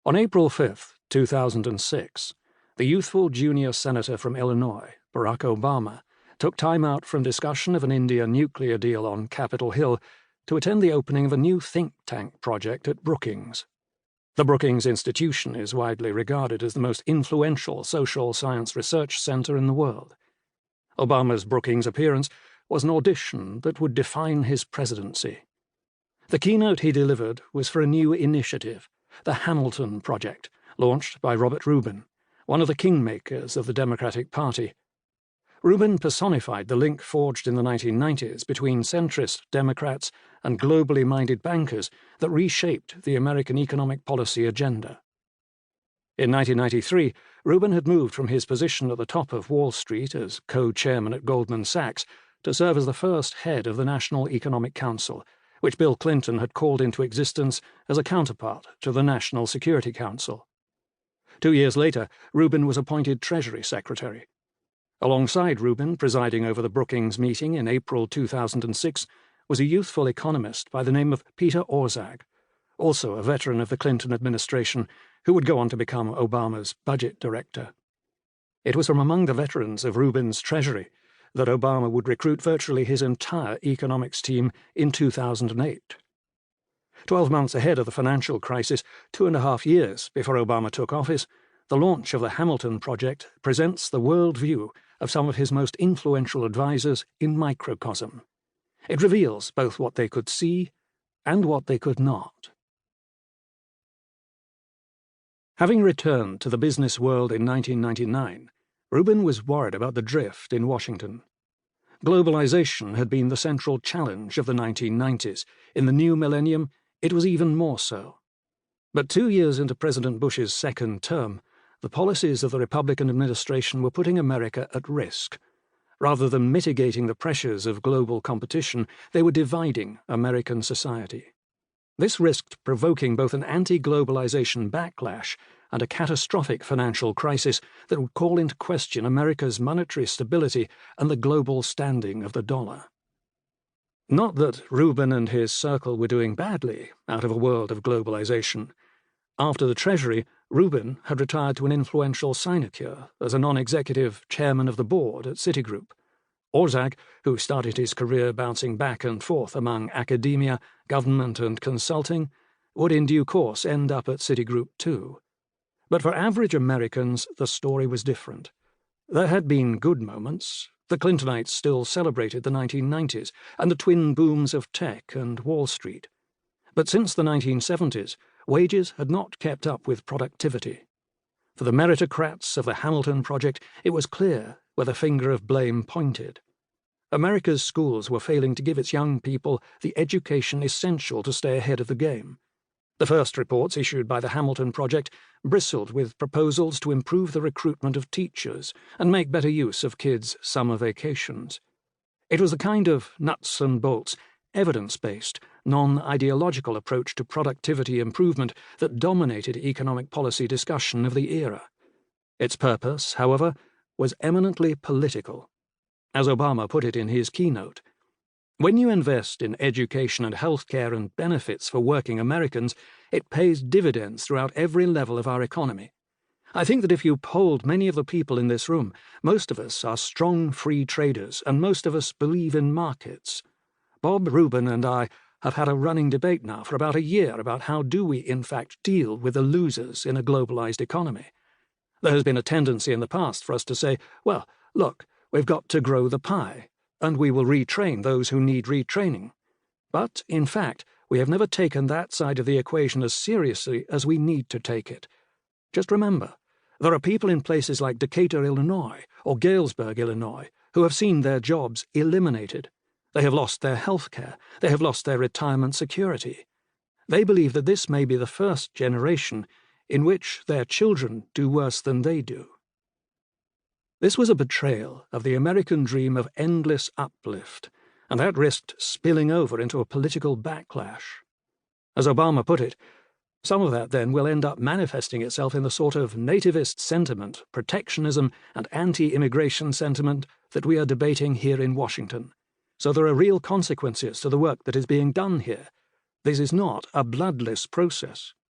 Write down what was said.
On April 5, 2006, the youthful junior senator from Illinois, Barack Obama, took time out from discussion of an India nuclear deal on Capitol Hill to attend the opening of a new think tank project at Brookings. The Brookings Institution is widely regarded as the most influential social science research center in the world. Obama's Brookings appearance was an audition that would define his presidency. The keynote he delivered was for a new initiative, the Hamilton Project, launched by Robert Rubin, one of the kingmakers of the Democratic Party. Rubin personified the link forged in the 1990s between centrist Democrats and globally minded bankers that reshaped the American economic policy agenda. In 1993, Rubin had moved from his position at the top of Wall Street as co-chairman at Goldman Sachs to serve as the first head of the National Economic Council, which Bill Clinton had called into existence as a counterpart to the National Security Council. 2 years later, Rubin was appointed Treasury Secretary. Alongside Rubin, presiding over the Brookings meeting in April 2006, was a youthful economist by the name of Peter Orszag, also a veteran of the Clinton administration, who would go on to become Obama's budget director. It was from among the veterans of Rubin's Treasury that Obama would recruit virtually his entire economics team in 2008. 12 months ahead of the financial crisis, 2.5 years before Obama took office, the launch of the Hamilton Project presents the world view of some of his most influential advisers in microcosm. It reveals both what they could see and what they could not. Having returned to the business world in 1999, Rubin was worried about the drift in Washington. Globalization had been the central challenge of the 1990s. In the new millennium, it was even more so. But 2 years into President Bush's second term, the policies of the Republican administration were putting America at risk. Rather than mitigating the pressures of global competition, they were dividing American society. This risked provoking both an anti-globalization backlash and a catastrophic financial crisis that would call into question America's monetary stability and the global standing of the dollar. Not that Rubin and his circle were doing badly out of a world of globalization. After the Treasury, Rubin had retired to an influential sinecure as a non-executive chairman of the board at Citigroup. Orszag, who started his career bouncing back and forth among academia, government and consulting, would in due course end up at Citigroup too. But for average Americans, the story was different. There had been good moments. The Clintonites still celebrated the 1990s and the twin booms of tech and Wall Street. But since the 1970s, wages had not kept up with productivity. For the meritocrats of the Hamilton Project, it was clear where the finger of blame pointed. America's schools were failing to give its young people the education essential to stay ahead of the game. The first reports issued by the Hamilton Project bristled with proposals to improve the recruitment of teachers and make better use of kids' summer vacations. It was the kind of nuts and bolts, evidence-based, non-ideological approach to productivity improvement that dominated economic policy discussion of the era. Its purpose, however, was eminently political. As Obama put it in his keynote, "When you invest in education and healthcare and benefits for working Americans, it pays dividends throughout every level of our economy. I think that if you polled many of the people in this room, most of us are strong free traders and most of us believe in markets. Bob Rubin and I have had a running debate now for about a year about how do we in fact deal with the losers in a globalized economy. There has been a tendency in the past for us to say, well, look, we've got to grow the pie, and we will retrain those who need retraining. But, in fact, we have never taken that side of the equation as seriously as we need to take it. Just remember, there are people in places like Decatur, Illinois, or Galesburg, Illinois, who have seen their jobs eliminated. They have lost their health care. They have lost their retirement security. They believe that this may be the first generation in which their children do worse than they do." This was a betrayal of the American dream of endless uplift, and that risked spilling over into a political backlash. As Obama put it, some of that then will end up manifesting itself in the sort of nativist sentiment, protectionism, and anti-immigration sentiment that we are debating here in Washington. So there are real consequences to the work that is being done here. This is not a bloodless process.